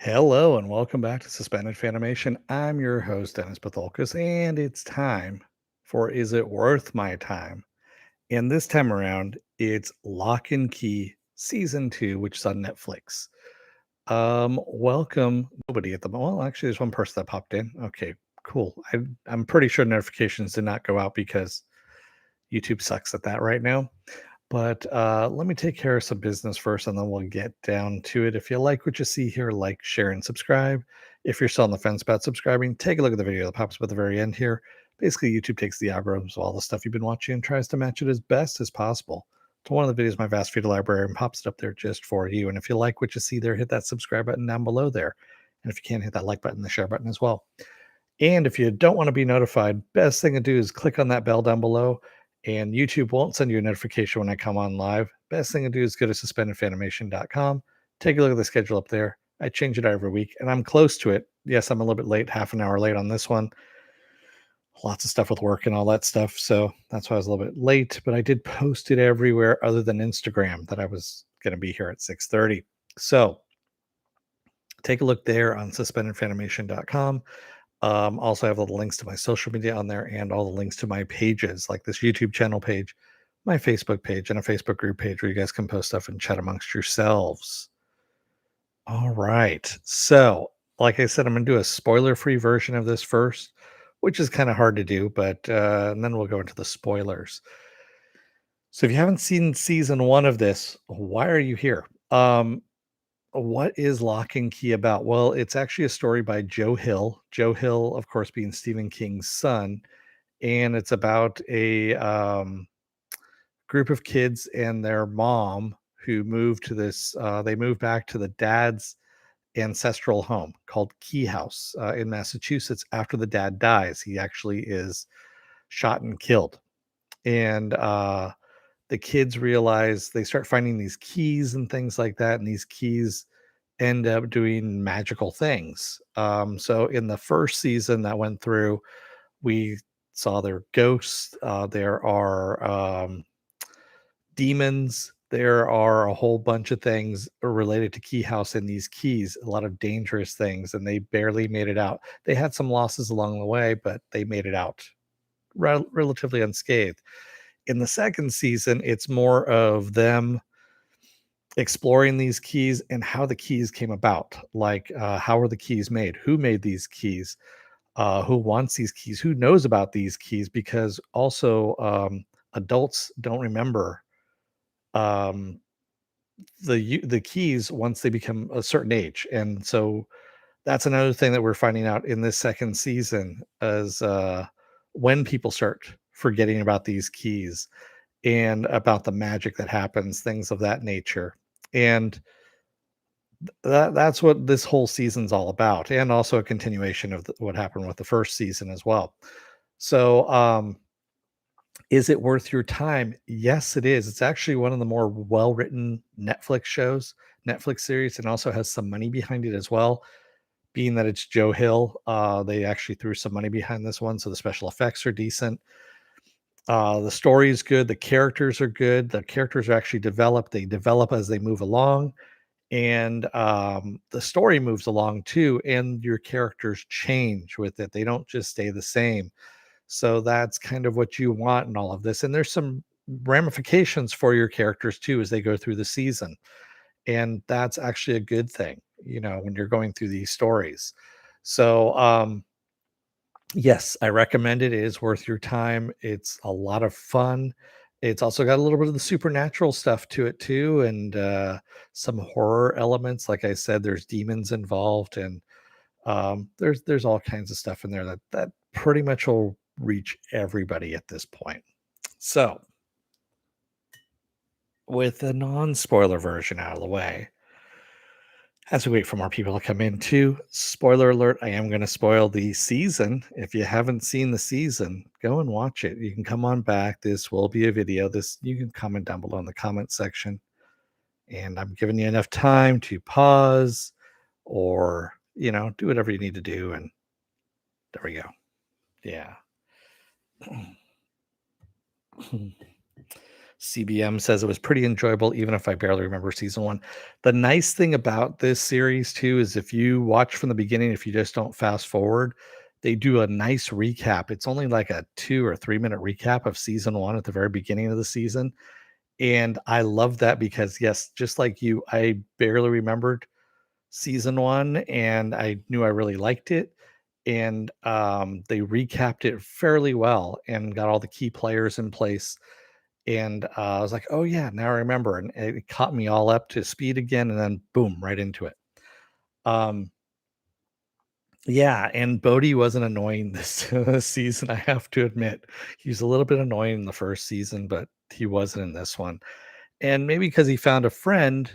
Hello and welcome back to Suspended Fanimation. I'm your host, Dennis Bithoulkas, and it's time for Is It Worth My Time? And this time around, it's Lock and Key Season 2, which is on Netflix. Welcome. Nobody at the moment. Well, actually, there's one person that popped in. Okay, cool. I'm pretty sure notifications did not go out because YouTube sucks at that right now. But let me take care of some business first, and then we'll get down to it. If you like what you see here, like, share, and subscribe. If you're still on the fence about subscribing, take a look at the video that pops up at the very end here. Basically, YouTube takes the algorithms of all the stuff you've been watching and tries to match it as best as possible to one of the videos in my vast feed library and pops it up there just for you. And if you like what you see there, hit that subscribe button down below there. And if you can, hit that like button, the share button as well. And if you don't want to be notified, best thing to do is click on that bell down below, and YouTube won't send you a notification when I come on live. Best thing to do is go to suspendedfanimation.com, take a look at the schedule up there. I change it every week, and I'm close to it. Yes, I'm a little bit late, half an hour late on this one. Lots of stuff with work and all that stuff, so that's why I was a little bit late, but I did post it everywhere other than Instagram that I was going to be here at 6:30. So take a look there on suspendedfanimation.com. Also, I have all the links to my social media on there and all the links to my pages, like this YouTube channel page, my Facebook page, and a Facebook group page where you guys can post stuff and chat amongst yourselves. All right. So, like I said, I'm going to do a spoiler free version of this first, which is kind of hard to do, but and then we'll go into the spoilers. So, if you haven't seen season one of this, why are you here? What is Lock and Key about? Well, it's actually a story by Joe Hill. Joe Hill, of course, being Stephen King's son, and it's about a group of kids and their mom who moved to this. They moved back to the dad's ancestral home called Key House in Massachusetts after the dad dies. He actually is shot and killed, and the kids realize they start finding these keys and things like that, and these keys end up doing magical things. So in the first season that went through, we saw their ghosts. There are demons. There are a whole bunch of things related to Key House and these keys, a lot of dangerous things, and they barely made it out. They had some losses along the way, but they made it out relatively unscathed. In the second season, it's more of them exploring these keys and how the keys came about. Like, how were the keys made? Who made these keys? Who wants these keys? Who knows about these keys? Because also, adults don't remember um, the keys once they become a certain age, and so that's another thing that we're finding out in this second season is when people start forgetting about these keys and about the magic that happens, things of that nature. And that's what this whole season's all about, and also a continuation of what happened with the first season as well. So, is it worth your time? Yes, it is. It's actually one of the more well-written Netflix series, and also has some money behind it as well. Being that it's Joe Hill, they actually threw some money behind this one, so the special effects are decent. The story is good. The characters are good. The characters are actually developed. They develop as they move along, and the story moves along too, and your characters change with it. They don't just stay the same. So that's kind of what you want in all of this. And there's some ramifications for your characters too as they go through the season. And that's actually a good thing, when you're going through these stories. So, yes, I recommend it. It is worth your time. It's a lot of fun. It's also got a little bit of the supernatural stuff to it too, and some horror elements. Like I said, there's demons involved, and there's all kinds of stuff in there that pretty much will reach everybody at this point. So, with the non-spoiler version out of the way, as we wait for more people to come in too, spoiler alert, I am going to spoil the season. If you haven't seen the season, go and watch it. You can come on back. This will be a video. You can comment down below in the comment section. And I'm giving you enough time to pause or, do whatever you need to do. And there we go. Yeah. CBM says it was pretty enjoyable, even if I barely remember season one. The nice thing about this series, too, is if you watch from the beginning, if you just don't fast forward, they do a nice recap. It's only like a 2 or 3 minute recap of season one at the very beginning of the season. And I love that because, yes, just like you, I barely remembered season one and I knew I really liked it. And they recapped it fairly well and got all the key players in place, and I was like, "Oh yeah, now I remember." And it caught me all up to speed again, and then boom, right into it. Um, yeah, and Bodhi wasn't annoying this season. I have to admit, he was a little bit annoying in the first season, but he wasn't in this one. And maybe because he found a friend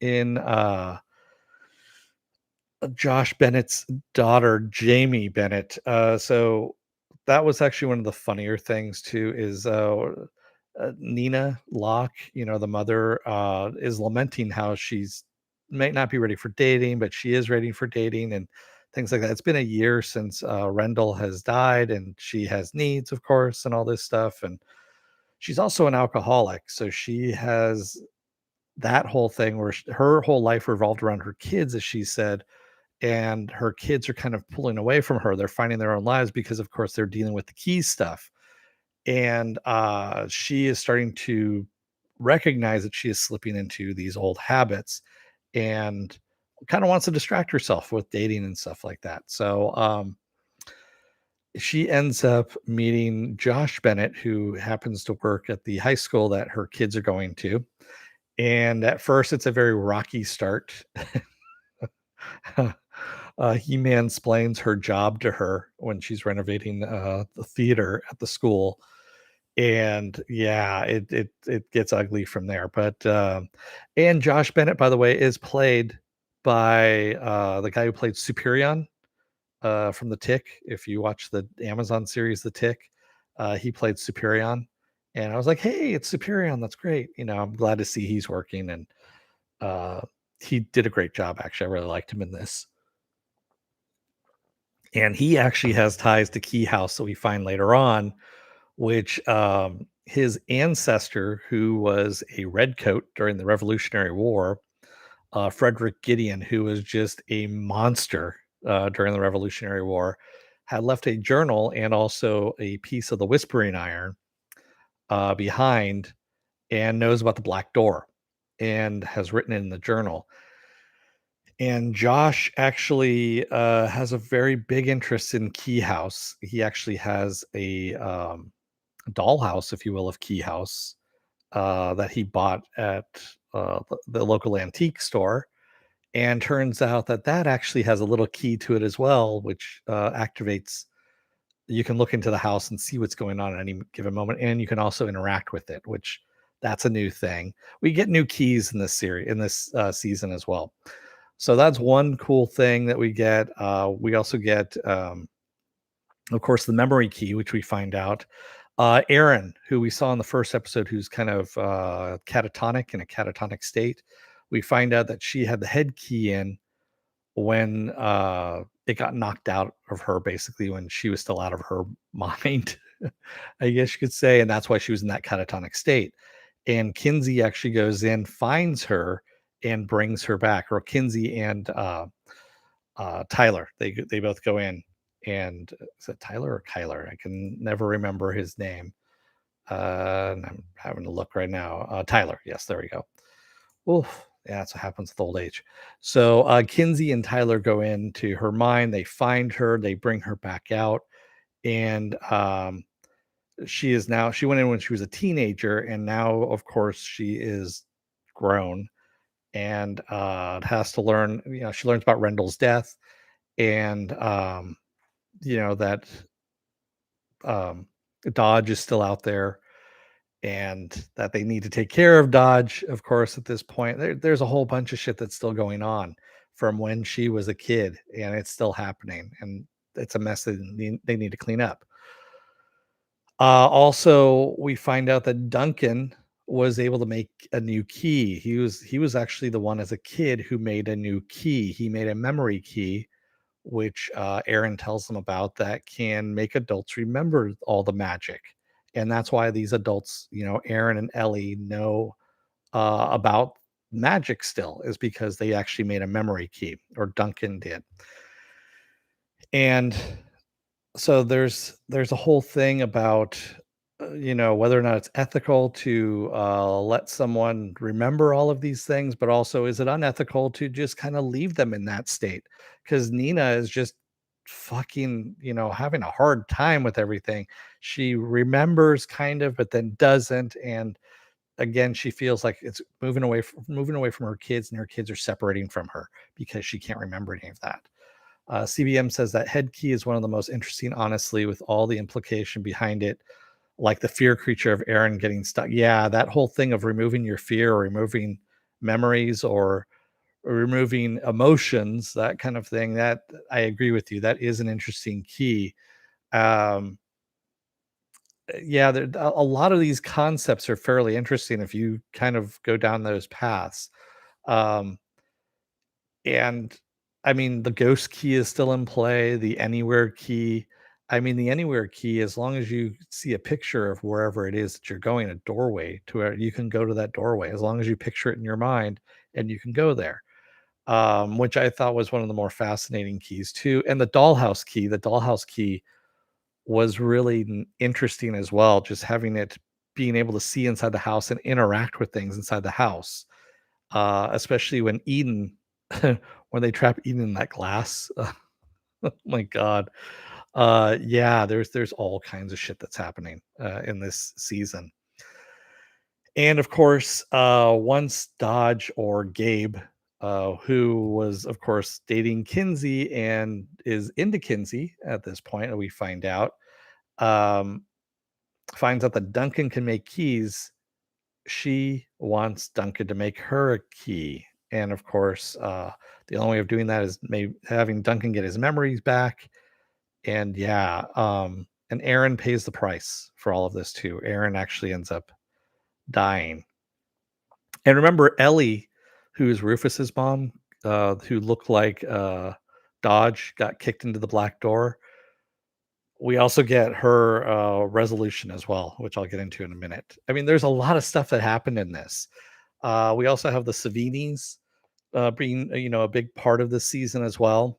in Josh Bennett's daughter, Jamie Bennett. So that was actually one of the funnier things too. Is Nina Locke, the mother, is lamenting how she's might not be ready for dating, but she is ready for dating and things like that. It's been a year since Rendell has died, and she has needs, of course, and all this stuff. And she's also an alcoholic, so she has that whole thing where her whole life revolved around her kids, as she said, and her kids are kind of pulling away from her. They're finding their own lives because, of course, they're dealing with the key stuff. And she is starting to recognize that she is slipping into these old habits and kind of wants to distract herself with dating and stuff like that. So she ends up meeting Josh Bennett, who happens to work at the high school that her kids are going to. And at first, it's a very rocky start. He mansplains her job to her when she's renovating the theater at the school, and yeah, it gets ugly from there. But and Josh Bennett, by the way, is played by the guy who played Superion from The Tick. If you watch the Amazon series The Tick, he played Superion, and I was like, hey, it's Superion. That's great. I'm glad to see he's working, and uh, he did a great job. Actually, I really liked him in this. And he actually has ties to Key House that we find later on, which his ancestor, who was a redcoat during the Revolutionary War, Frederick Gideon, who was just a monster during the Revolutionary War, had left a journal and also a piece of the Whispering Iron behind, and knows about the Black Door and has written it in the journal. And Josh actually has a very big interest in Key House. He actually has a dollhouse, if you will, of Key House that he bought at the local antique store. And turns out that that actually has a little key to it as well, which activates. You can look into the house and see what's going on at any given moment, and you can also interact with it, which that's a new thing. We get new keys in this series, in this season as well. So that's one cool thing that we get. We also get, of course, the memory key, which we find out. Aaron, who we saw in the first episode, who's kind of catatonic in a catatonic state, we find out that she had the head key in when it got knocked out of her, basically, when she was still out of her mind, I guess you could say. And that's why she was in that catatonic state. And Kinsey actually goes in, finds her, and brings her back. Or Kinsey and Tyler, they both go in, and is it Tyler or Kyler? I can never remember his name. And I'm having to look right now. Tyler, yes, there we go. Oof, yeah, that's what happens with old age. So Kinsey and Tyler go into her mind. They find her. They bring her back out, and she went in when she was a teenager, and now, of course, she is grown and has to learn. She learns about Rendell's death, and that um, Dodge is still out there, and that they need to take care of Dodge, of course, at this point. There's a whole bunch of shit that's still going on from when she was a kid, and it's still happening, and it's a mess that they need to clean up. Also, we find out that Duncan was able to make a new key. He was actually the one as a kid who made a new key. He made a memory key, which Aaron tells them about, that can make adults remember all the magic. And that's why these adults, Aaron and Ellie know about magic still, is because they actually made a memory key, or Duncan did. And so there's a whole thing about whether or not it's ethical to let someone remember all of these things, but also is it unethical to just kind of leave them in that state, because Nina is just fucking having a hard time with everything. She remembers kind of, but then doesn't. And again, she feels like it's moving away from her kids, and her kids are separating from her because she can't remember any of that. CBM says that head key is one of the most interesting, honestly, with all the implication behind it, like the fear creature of Aaron getting stuck. Yeah, that whole thing of removing your fear, or removing memories, or removing emotions, that kind of thing. That, I agree with you. That is an interesting key. Um, yeah, a lot of these concepts are fairly interesting if you kind of go down those paths. Um, And I mean, the ghost key is still in play, the anywhere key. I mean, the anywhere key, as long as you see a picture of wherever it is that you're going, a doorway to where you can go to that doorway, as long as you picture it in your mind and you can go there. Which I thought was one of the more fascinating keys too. And the dollhouse key was really interesting as well, just having it, being able to see inside the house and interact with things inside the house, especially when Eden, when they trap Eden in that glass. Oh my god. Yeah, there's all kinds of shit that's happening in this season. And of course, once Dodge, or Gabe, who was of course dating Kinsey and is into Kinsey at this point, and we find out, um, finds out that Duncan can make keys. She wants Duncan to make her a key. And of course, the only way of doing that is maybe having Duncan get his memories back. And yeah, and Aaron pays the price for all of this too. Aaron actually ends up dying. And remember Ellie, who is Rufus's mom, who looked like Dodge, got kicked into the black door. We also get her resolution as well, which I'll get into in a minute. I mean, there's a lot of stuff that happened in this. We also have the Savinis being, a big part of this season as well.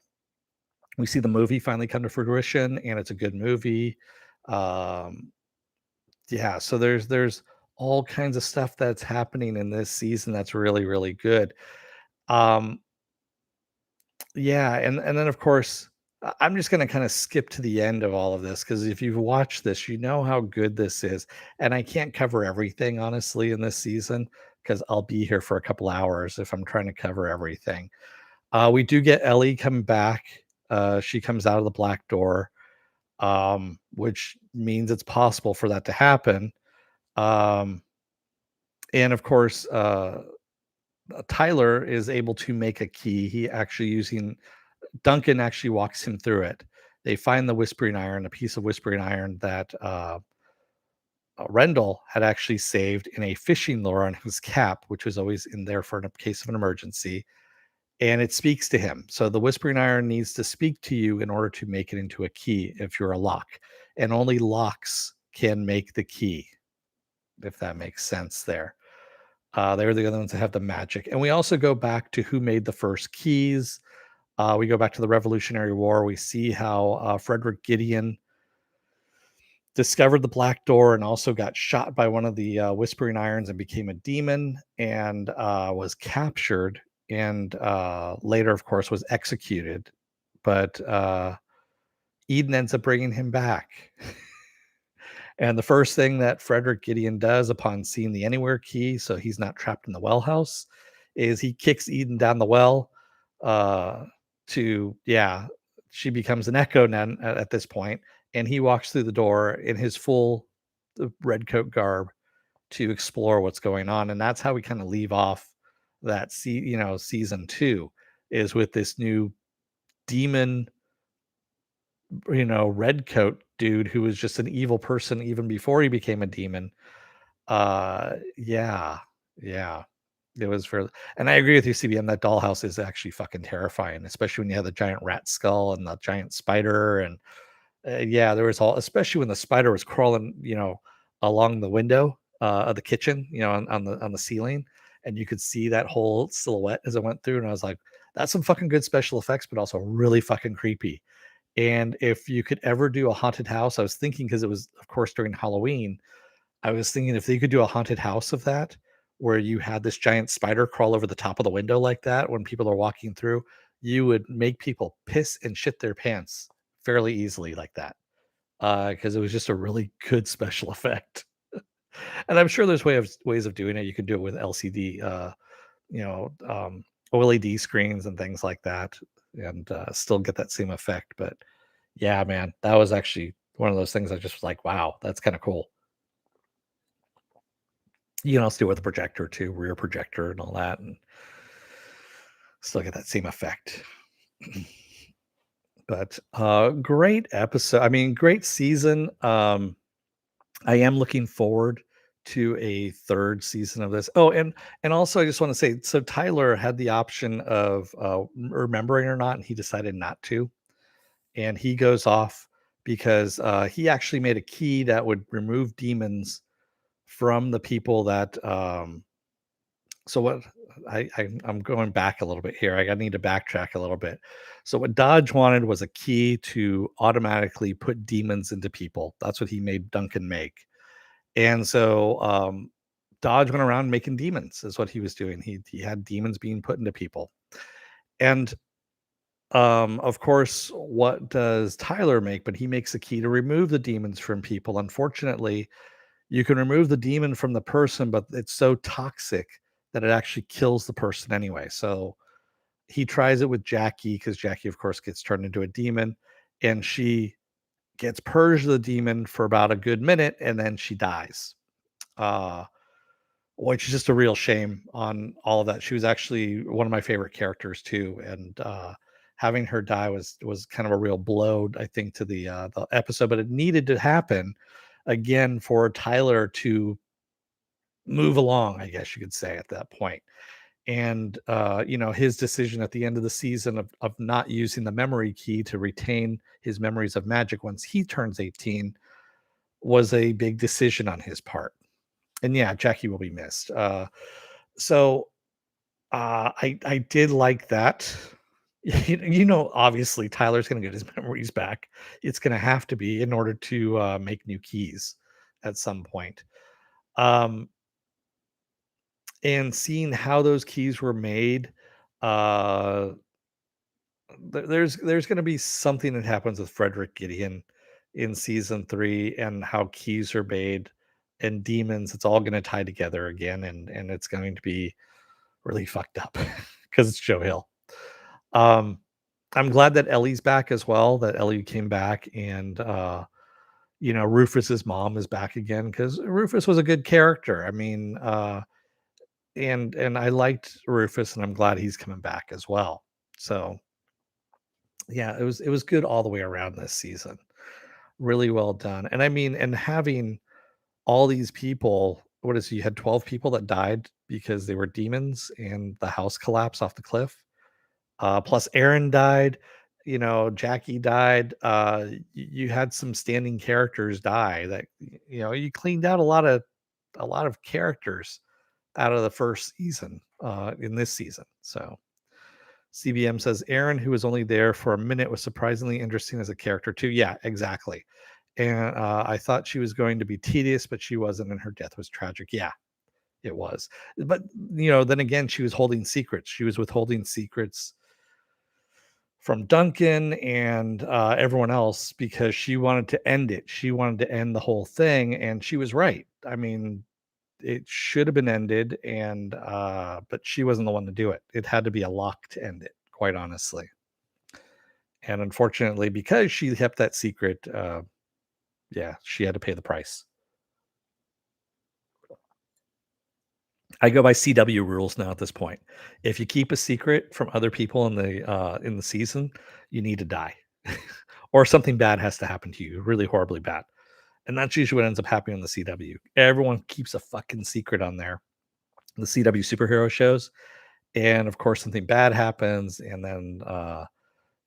We see the movie finally come to fruition, and it's a good movie. Um, yeah, so there's all kinds of stuff that's happening in this season that's really really good. Um, yeah, and then of course I'm just gonna kind of skip to the end of all of this, because if you've watched this, you know how good this is, and I can't cover everything honestly in this season because I'll be here for a couple hours if I'm trying to cover everything. We do get Ellie come back. She comes out of the black door, which means it's possible for that to happen. Um, and of course, Tyler is able to make a key. He actually using Duncan actually walks him through it. They find the whispering iron, a piece of whispering iron that Rendell had actually saved in a fishing lure on his cap, which was always in there for a case of an emergency. And it speaks to him. So the whispering iron needs to speak to you in order to make it into a key if you're a lock. And only locks can make the key, if that makes sense there. They're the other ones that have the magic. And we also go back to who made the first keys. We go back to the Revolutionary War. We see how Frederick Gideon discovered the black door and also got shot by one of the whispering irons and became a demon, and was captured, and later of course was executed. But Eden ends up bringing him back. And the first thing that Frederick Gideon does upon seeing the anywhere key, so he's not trapped in the well house, is he kicks Eden down the well. uh to Yeah, she becomes an echo nun at this point, and he walks through the door in his full red coat garb to explore what's going on. And that's how we kind of leave off that season 2, is with this new demon, red coat dude who was just an evil person even before he became a demon. Yeah, yeah. It was for, and I agree with you, CBM. That dollhouse is actually fucking terrifying, especially when you have the giant rat skull and the giant spider. And yeah, there was all, especially when the spider was crawling, along the window of the kitchen, on the ceiling, and you could see that whole silhouette as it went through. And I was like, that's some fucking good special effects, but also really fucking creepy. And if you could ever do a haunted house, I was thinking, because it was, of course, during Halloween, I was thinking if they could do a haunted house of that, where you had this giant spider crawl over the top of the window like that when people are walking through, you would make people piss and shit their pants fairly easily like that. Because it was just a really good special effect. And I'm sure there's ways of doing it. You could do it with LCD, you know, um, OLED screens and things like that, and still get that same effect. But yeah, man, that was actually one of those things I just was like, wow, that's kind of cool. You can also do it with a projector too, rear projector and all that, and still get that same effect. But great episode. I mean, great season. I am looking forward to a third season of this. Oh, and also I just want to say, so Tyler had the option of remembering or not, and he decided not to. And he goes off because he actually made a key that would remove demons from the people that so what I'm going back a little bit here. I need to backtrack a little bit. So what Dodge wanted was a key to automatically put demons into people. That's what he made Duncan make. And so Dodge went around making demons, is what he was doing. He had demons being put into people. And of course, what does Tyler make? But he makes a key to remove the demons from people. Unfortunately, you can remove the demon from the person, but it's so toxic that it actually kills the person anyway. So he tries it with Jackie, because Jackie, of course, gets turned into a demon, and she gets purged of the demon for about a good minute, and then she dies. Uh, which is just a real shame on all of that. She was actually one of my favorite characters too, and having her die was kind of a real blow, I think, to the episode. But it needed to happen again for Tyler to move along, I guess you could say, at that point. And his decision at the end of the season of not using the memory key to retain his memories of magic once he turns 18 was a big decision on his part. And yeah, Jackie will be missed. I did like that. Obviously Tyler's going to get his memories back. It's going to have to be in order to make new keys at some point. Um, and seeing how those keys were made, uh, there's going to be something that happens with Frederick Gideon in season 3, and how keys are made and demons. It's all going to tie together again, and it's going to be really fucked up because it's Joe Hill. Um, I'm glad that Ellie's back as well. That Ellie came back, and Rufus's mom is back again, because Rufus was a good character. I mean, and I liked Rufus, and I'm glad he's coming back as well. So yeah, it was good all the way around this season. Really well done. And I mean, and having all these people, what is it, you had 12 people that died because they were demons and the house collapsed off the cliff. Plus Aaron died, Jackie died. You had some standing characters die that you cleaned out a lot of characters out of the first season in this season. So CBM says Aaron, who was only there for a minute, was surprisingly interesting as a character too. Yeah, exactly. And I thought she was going to be tedious, but she wasn't, and her death was tragic. Yeah, it was. But then again, she was holding secrets. She was withholding secrets from Duncan and everyone else, because she wanted to end it. She wanted to end the whole thing, and she was right. I mean, it should have been ended, and but she wasn't the one to do it. It had to be a Locke to end it, quite honestly. And unfortunately, because she kept that secret, yeah, she had to pay the price. I go by CW rules now at this point. If you keep a secret from other people in the season, you need to die, or something bad has to happen to you, really horribly bad. And that's usually what ends up happening on the CW. Everyone keeps a fucking secret on there, the CW superhero shows, and of course something bad happens, and then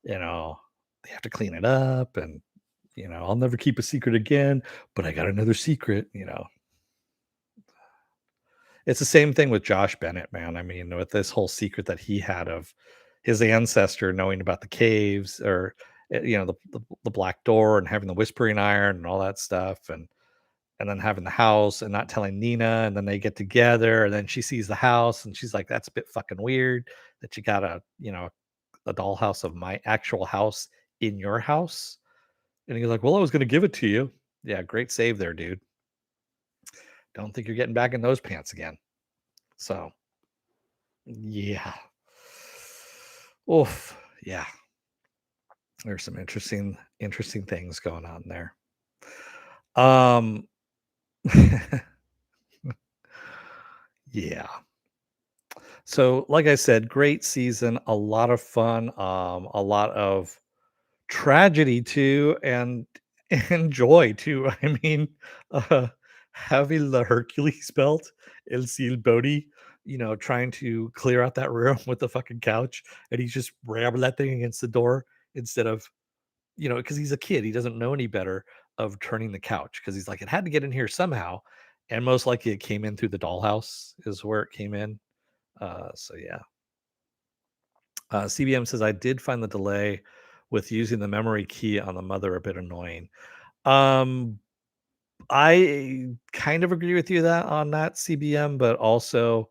you know they have to clean it up, and I'll never keep a secret again, but I got another secret. It's the same thing with Josh Bennett, man. I mean, with this whole secret that he had of his ancestor knowing about the caves, or the black door, and having the whispering iron and all that stuff, and then having the house and not telling Nina, and then they get together, and then she sees the house and she's like, "That's a bit fucking weird that you got a dollhouse of my actual house in your house." And he's like, "Well, I was going to give it to you." Yeah, great save there, dude. Don't think you're getting back in those pants again. So, yeah. Oof. Yeah. There's some interesting things going on there. Um yeah. So, like I said, great season, a lot of fun, a lot of tragedy too, and and joy too. I mean, uh, having the Hercules belt, El Silbodi, trying to clear out that room with the fucking couch, and he's just ramming that thing against the door instead of, because he's a kid, he doesn't know any better of turning the couch, because he's like, it had to get in here somehow, and most likely it came in through the dollhouse is where it came in. So yeah. CBM says, I did find the delay with using the memory key on the mother a bit annoying. Um, I kind of agree with you that on that, CBM, but also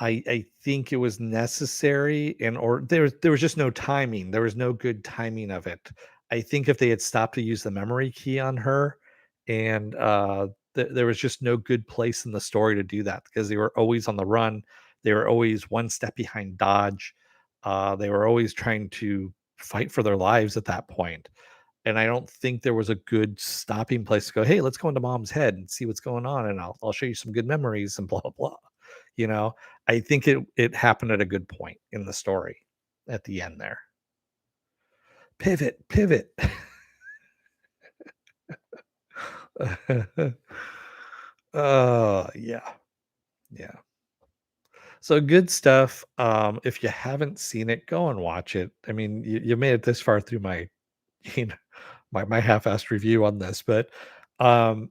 I think it was necessary, or there was just no timing. There was no good timing of it. I think if they had stopped to use the memory key on her, and there was just no good place in the story to do that, because they were always on the run. They were always one step behind Dodge. They were always trying to fight for their lives at that point. And I don't think there was a good stopping place to go, hey, let's go into mom's head and see what's going on, and I'll show you some good memories and blah blah blah. You know, I think it happened at a good point in the story at the end there. Pivot, pivot. Yeah, yeah. So good stuff. If you haven't seen it, go and watch it. I mean, you made it this far through my, you know, my half-assed review on this, but um,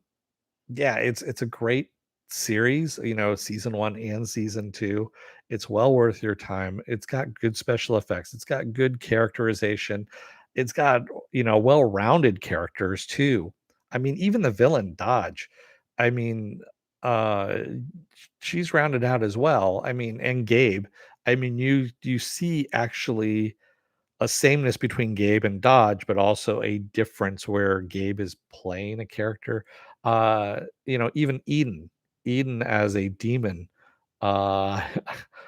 yeah, it's a great series, season 1 and season 2. It's well worth your time. It's got good special effects. It's got good characterization. It's got, well-rounded characters too. I mean, even the villain Dodge. I mean, uh she's rounded out as well. I mean, and Gabe. I mean, you see actually a sameness between Gabe and Dodge, but also a difference where Gabe is playing a character. Even Eden as a demon. Uh,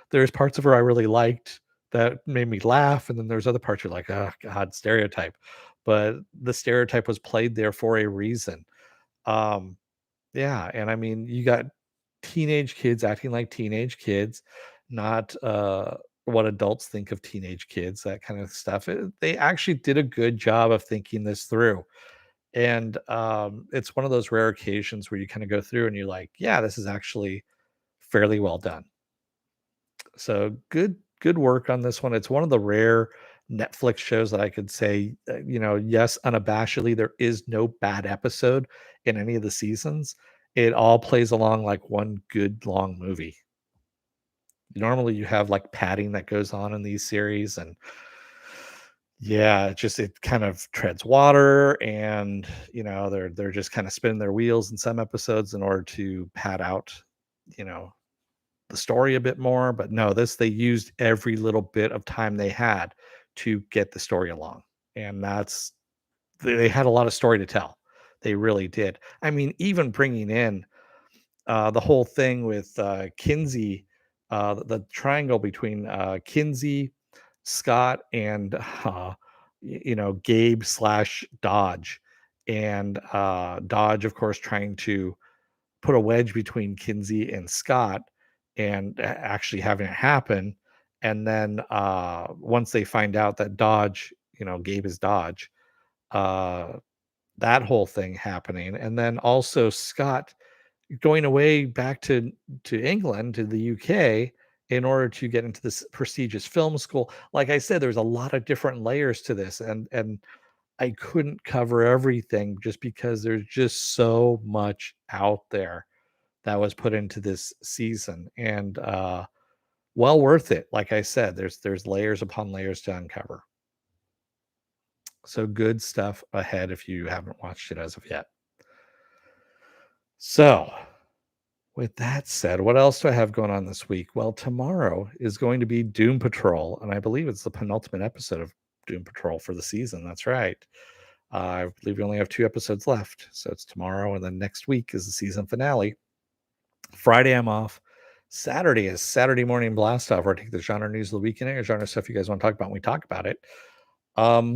there's parts of her I really liked that made me laugh, and then there's other parts you're like, oh God, stereotype. But the stereotype was played there for a reason. Um, yeah, and I mean, you got teenage kids acting like teenage kids, not what adults think of teenage kids, that kind of stuff. They actually did a good job of thinking this through. And it's one of those rare occasions where you kind of go through and you're like, yeah, this is actually fairly well done. So good work on this one. It's one of the rare Netflix shows that I could say, yes, unabashedly, there is no bad episode in any of the seasons. It all plays along like one good long movie. Normally, you have like padding that goes on in these series, and yeah, it kind of treads water, and they're just kind of spinning their wheels in some episodes in order to pad out, you know, the story a bit more. But no, this they used every little bit of time they had to get the story along, and they had a lot of story to tell. They really did. I mean, even bringing in the whole thing with Kinsey, the triangle between Kinsey, Scott, and Gabe slash Dodge, and Dodge, of course, trying to put a wedge between Kinsey and Scott, and actually having it happen. And then once they find out that Dodge, Gabe is Dodge, uh, that whole thing happening, and then also Scott going away back to England, to the UK, in order to get into this prestigious film school. Like I said, there's a lot of different layers to this, and I couldn't cover everything just because there's just so much out there that was put into this season, and well worth it. Like I said, there's layers upon layers to uncover. So good stuff ahead if you haven't watched it as of yet. So, with that said, what else do I have going on this week? Well, tomorrow is going to be Doom Patrol, and I believe it's the penultimate episode of Doom Patrol for the season. That's right. I believe we only have 2 episodes left, so it's tomorrow, and then next week is the season finale. Friday, I'm off. Saturday is Saturday morning blast off, where I take the genre news of the weekend or genre stuff you guys want to talk about, and we talk about it.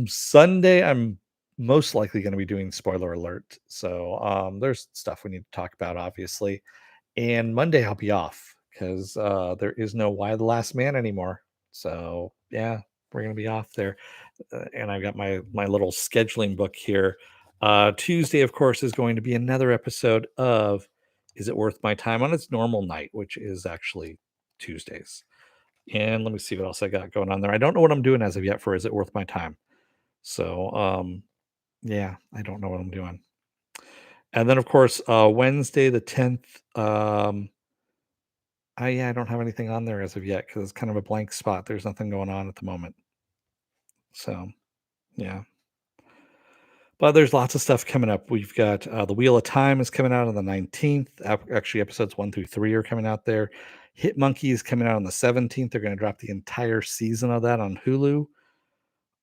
Sunday, I'm most likely going to be doing spoiler alert. So there's stuff we need to talk about, obviously. And Monday, I'll be off because there is no Why the Last Man anymore. So yeah, we're going to be off there. And I've got my little scheduling book here. Tuesday, of course, is going to be another episode of Is It Worth My Time on its normal night, which is actually Tuesdays. And let me see what else I got going on there. I don't know what I'm doing as of yet for Is It Worth My Time? So yeah, I don't know what I'm doing. And then of course Wednesday the 10th. I don't have anything on there as of yet because it's kind of a blank spot. There's nothing going on at the moment. So yeah. But there's lots of stuff coming up. We've got the Wheel of Time is coming out on the 19th. Actually, episodes 1 through 3 are coming out there. Hit Monkey is coming out on the 17th. They're going to drop the entire season of that on Hulu.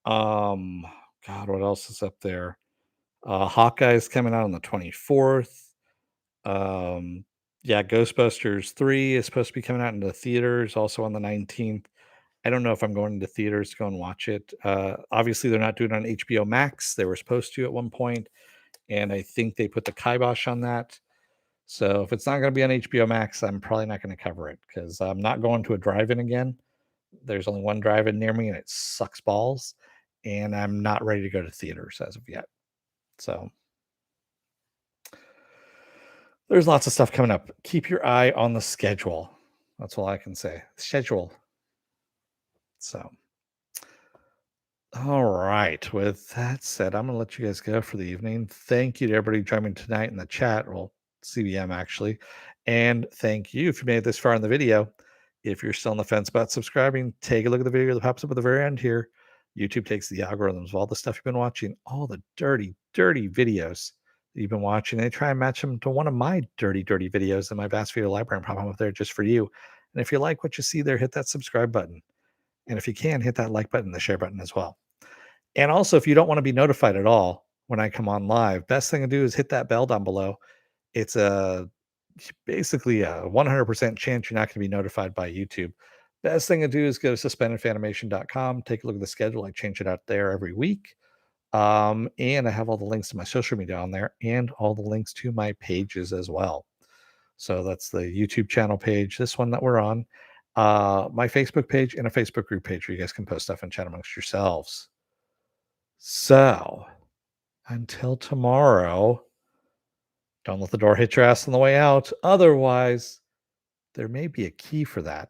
Um, God, what else is up there? Hawkeye is coming out on the 24th. Yeah, Ghostbusters 3 is supposed to be coming out into theaters also on the 19th. I don't know if I'm going into theaters to go and watch it. Obviously, they're not doing it on HBO Max. They were supposed to at one point, and I think they put the kibosh on that. So if it's not going to be on HBO Max, I'm probably not going to cover it because I'm not going to a drive-in again. There's only one drive-in near me, and it sucks balls. And I'm not ready to go to theaters as of yet. So there's lots of stuff coming up. Keep your eye on the schedule. That's all I can say. Schedule. So, all right. With that said, I'm going to let you guys go for the evening. Thank you to everybody joining tonight in the chat. Well, CBM actually. And thank you if you made it this far in the video. If you're still on the fence about subscribing, take a look at the video that pops up at the very end here. YouTube takes the algorithms of all the stuff you've been watching, all the dirty, dirty videos that you've been watching. They try and match them to one of my dirty, dirty videos in my vast video library and pop them up there just for you. And if you like what you see there, hit that subscribe button. And if you can, hit that like button, the share button as well. And also, if you don't want to be notified at all when I come on live, best thing to do is hit that bell down below. It's basically a 100% chance you're not going to be notified by YouTube. Best thing to do is go to suspendedfanimation.com, take a look at the schedule. I change it out there every week. And I have all the links to my social media on there and all the links to my pages as well. So that's the YouTube channel page, this one that we're on, my Facebook page, and a Facebook group page where you guys can post stuff and chat amongst yourselves. So until tomorrow, don't let the door hit your ass on the way out. Otherwise, there may be a key for that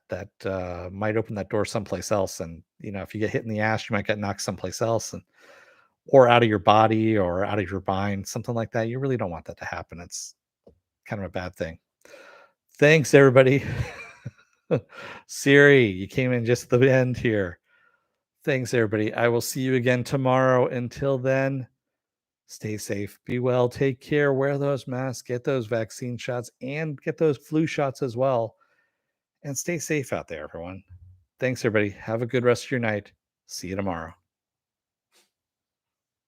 might open that door someplace else. And if you get hit in the ass, you might get knocked someplace else, or out of your body or out of your mind, something like that. You really don't want that to happen. It's kind of a bad thing. Thanks, everybody. Siri, you came in just at the end here. Thanks, everybody. I will see you again tomorrow. Until then, stay safe, be well, take care, wear those masks, get those vaccine shots, and get those flu shots as well. And stay safe out there, everyone. Thanks, everybody. Have a good rest of your night. See you tomorrow.